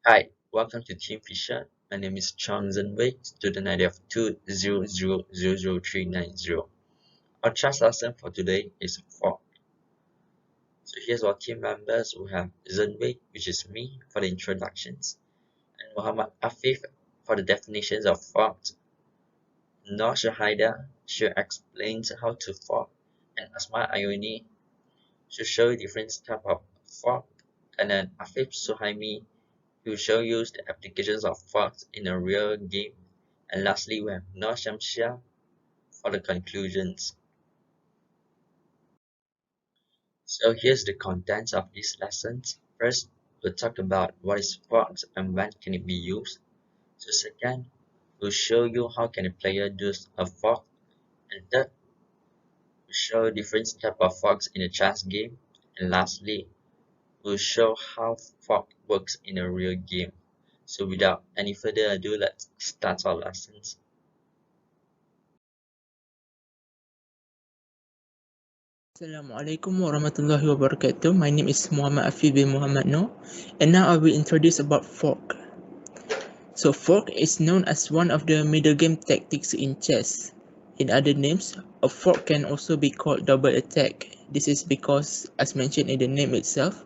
Hi, welcome to Team Fischer. My name is Chang Wei, student ID of 200000390. Our class lesson for today is fork. So here's our team members. We have Wei, which is me, for the introductions, and Muhammad Afif for the definitions of forks. Noor Shahida, she explains how to fork, and Asma Ayuni, she show you different type of fork, and then Afif Suhaimi, who show you the applications of forks in a real game. And lastly, we have Noor Shamsia for the conclusions. So here's the contents of these lessons. First, we'll talk about what is forks and when can it be used. So second, we'll show you how can a player use a fork. And third, we'll show different type of forks in a chess game. And lastly, we'll show how fork works in a real game. So without any further ado, let's start our lessons. Assalamualaikum warahmatullahi wabarakatuh. My name is Muhammad Afif bin Muhammad Noor, and now I will introduce about fork. So fork is known as one of the middle game tactics in chess. In other names, a fork can also be called double attack. This is because, as mentioned in the name itself,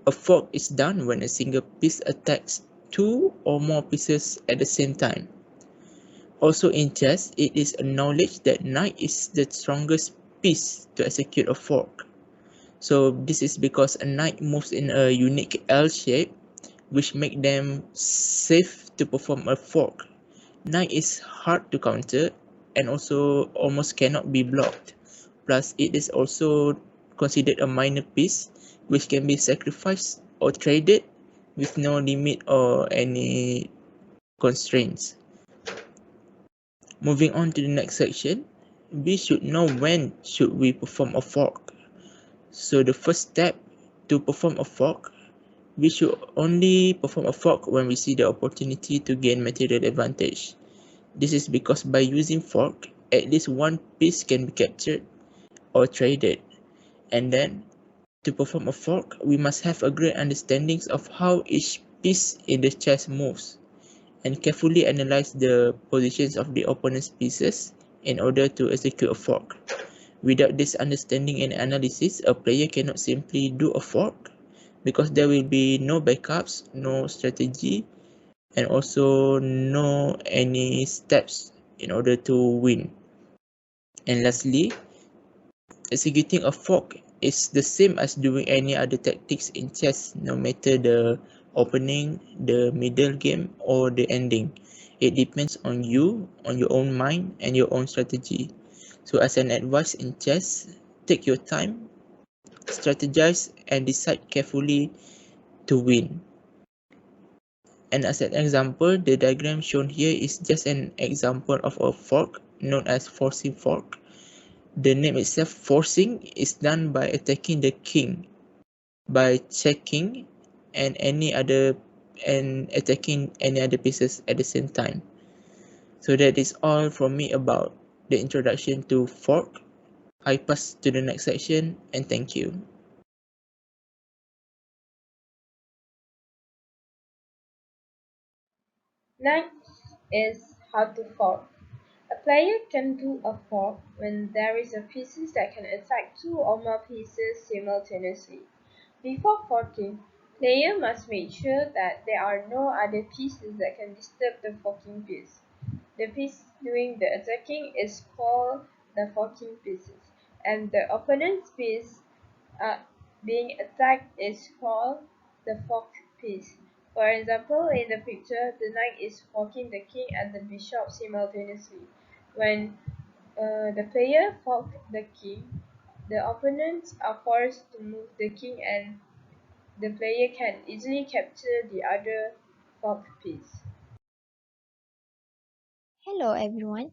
a fork is done when a single piece attacks two or more pieces at the same time. Also in chess, it is acknowledged that knight is the strongest piece to execute a fork. So this is because a knight moves in a unique L shape, which make them safe to perform a fork. Knight is hard to counter and also almost cannot be blocked. Plus, it is also considered a minor piece, which can be sacrificed or traded with no limit or any constraints. Moving on to the next section, we should know when should we perform a fork. So the first step to perform a fork, we should only perform a fork when we see the opportunity to gain material advantage. This is because by using fork, at least one piece can be captured or traded. And then, to perform a fork, we must have a great understanding of how each piece in the chess moves, and carefully analyze the positions of the opponent's pieces in order to execute a fork. Without this understanding and analysis, a player cannot simply do a fork because there will be no backups, no strategy, and also no any steps in order to win. And lastly, executing a fork is the same as doing any other tactics in chess, no matter the opening, the middle game, or the ending. It depends on you, on your own mind, and your own strategy. So as an advice in chess, take your time, strategize, and decide carefully to win. And as an example, the diagram shown here is just an example of a fork known as forcing fork. The name itself, forcing, is done by attacking the king by checking and attacking any other pieces at the same time. So that is all from me about the introduction to fork. I pass to the next section and thank you. Next is how to fork. A player can do a fork when there is a pieces that can attack two or more pieces simultaneously. Before forking, player must make sure that there are no other pieces that can disturb the forking piece. The piece doing the attacking is called the forking pieces, and the opponent's piece uh, being attacked is called the fork piece. For example, in the picture, the knight is forking the king and the bishop simultaneously. When the player forks the king, the opponents are forced to move the king and the player can easily capture the other fork piece. Hello everyone,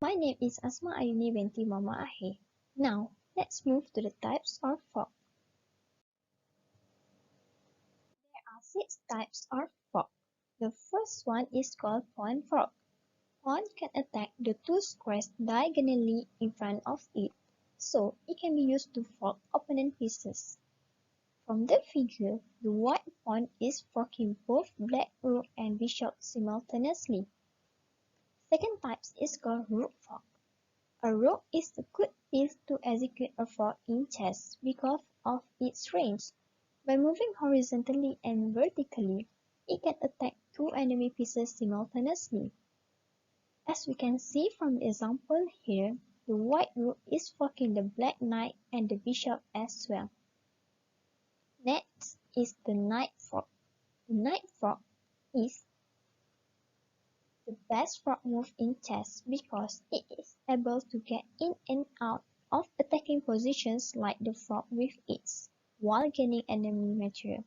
my name is Asma Ayuni binti Mama Ahe. Now, let's move to the types of fork. There are 6 types of fork. The first one is called pawn fork. Pawn can attack the 2 squares diagonally in front of it, so it can be used to fork opponent pieces. From the figure, the white pawn is forking both black rook and bishop simultaneously. Second type is called rook fork. A rook is a good piece to execute a fork in chess because of its range. By moving horizontally and vertically, it can attack two enemy pieces simultaneously. As we can see from the example here, the white rook is forking the black knight and the bishop as well. Next is the knight fork. The knight fork is the best fork move in chess because it is able to get in and out of attacking positions like the fork with ease, while gaining enemy material.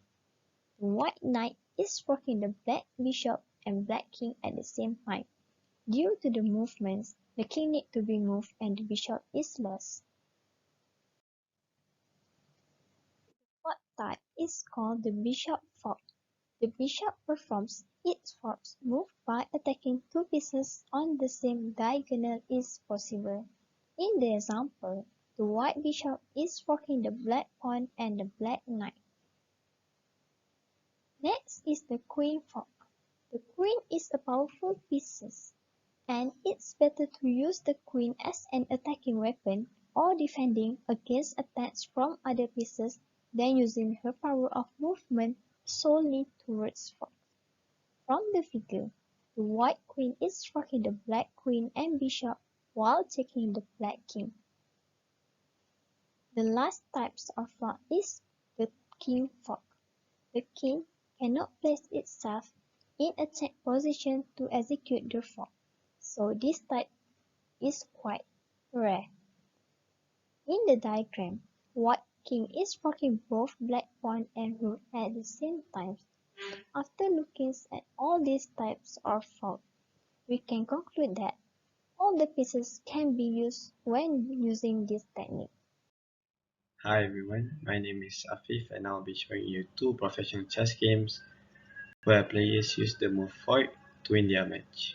The white knight is forking the black bishop and black king at the same time. Due to the movements, the king needs to be moved and the bishop is lost. The fourth type is called the bishop fork. The bishop performs its forks move by attacking two pieces on the same diagonal is possible. In the example, the white bishop is forking the black pawn and the black knight. Next is the queen fork. The queen is a powerful piece, and it's better to use the queen as an attacking weapon or defending against attacks from other pieces than using her power of movement solely towards forks. From the figure, the white queen is forking the black queen and bishop while taking the black king. The last type of fork is the king fork. The king cannot place itself in a check position to execute the fork, so this type is quite rare. In the diagram, white king is forking both black pawn and rook at the same time. After looking at all these types of fork, we can conclude that all the pieces can be used when using this technique. Hi everyone, my name is Afif and I'll be showing you two professional chess games where players use the move fork to win their match.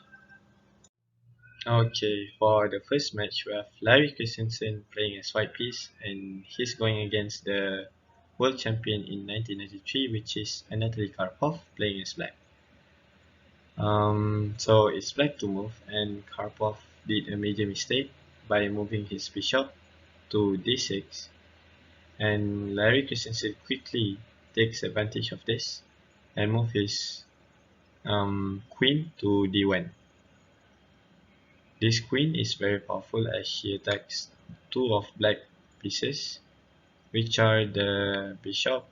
Okay, for the first match we have Larry Christensen playing as white piece and he's going against the world champion in 1993 which is Anatoly Karpov playing as black. So it's black to move and Karpov did a major mistake by moving his bishop to d6, and Larry Christensen quickly takes advantage of this and move his queen to d1. This queen is very powerful as she attacks two of black pieces, which are the bishop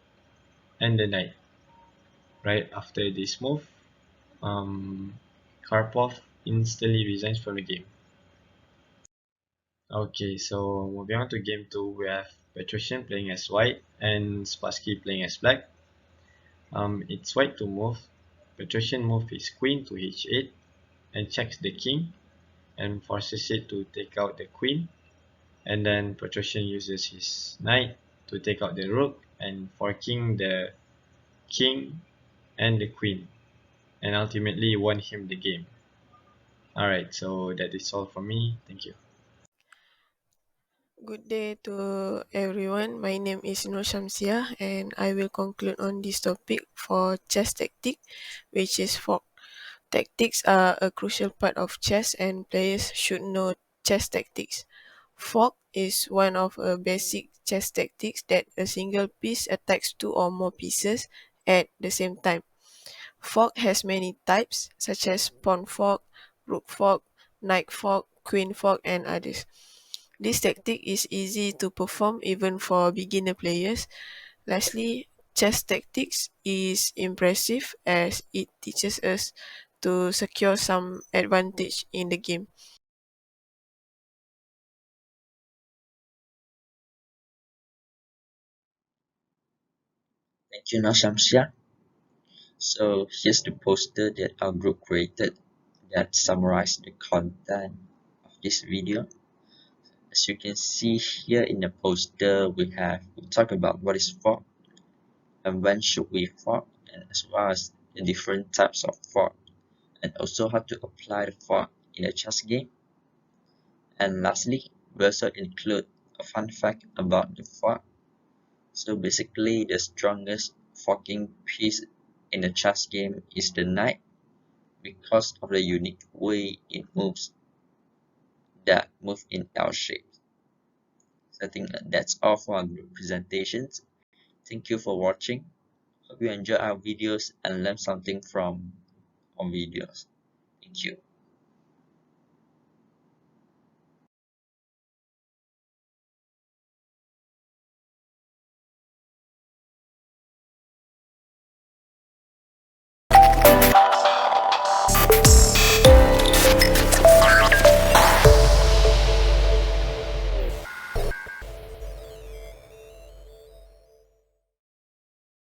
and the knight. Right after this move, Karpov instantly resigns from the game. Okay, so moving on to game 2, we have Petrosian playing as white and Spassky playing as black. It's white to move. Petrosian moves his queen to h8 and checks the king and forces it to take out the queen. And then Petrosian uses his knight to take out the rook and forking the king and the queen, and ultimately won him the game. Alright, so that is all from me. Thank you. Good day to everyone. My name is Nur Shamsia and I will conclude on this topic for chess tactic, which is fork. Tactics are a crucial part of chess and players should know chess tactics. Fork is one of a basic chess tactics that a single piece attacks two or more pieces at the same time. Fork has many types such as pawn fork, rook fork, knight fork, queen fork, and others. This tactic is easy to perform even for beginner players. Lastly, chess tactics is impressive as it teaches us to secure some advantage in the game. Thank you, Nashamsia. So here's the poster that our group created that summarizes the content of this video. As you can see here in the poster, we talk about what is fork and when should we fork, and as well as the different types of fork, and also how to apply the fork in a chess game. And lastly, we also include a fun fact about the fork. So basically, the strongest forking piece in a chess game is the knight, because of the unique way it moves, that move in L shape. So I think that's all for our presentations. Thank you for watching. Hope you enjoy our videos and learn something from our videos. Thank you.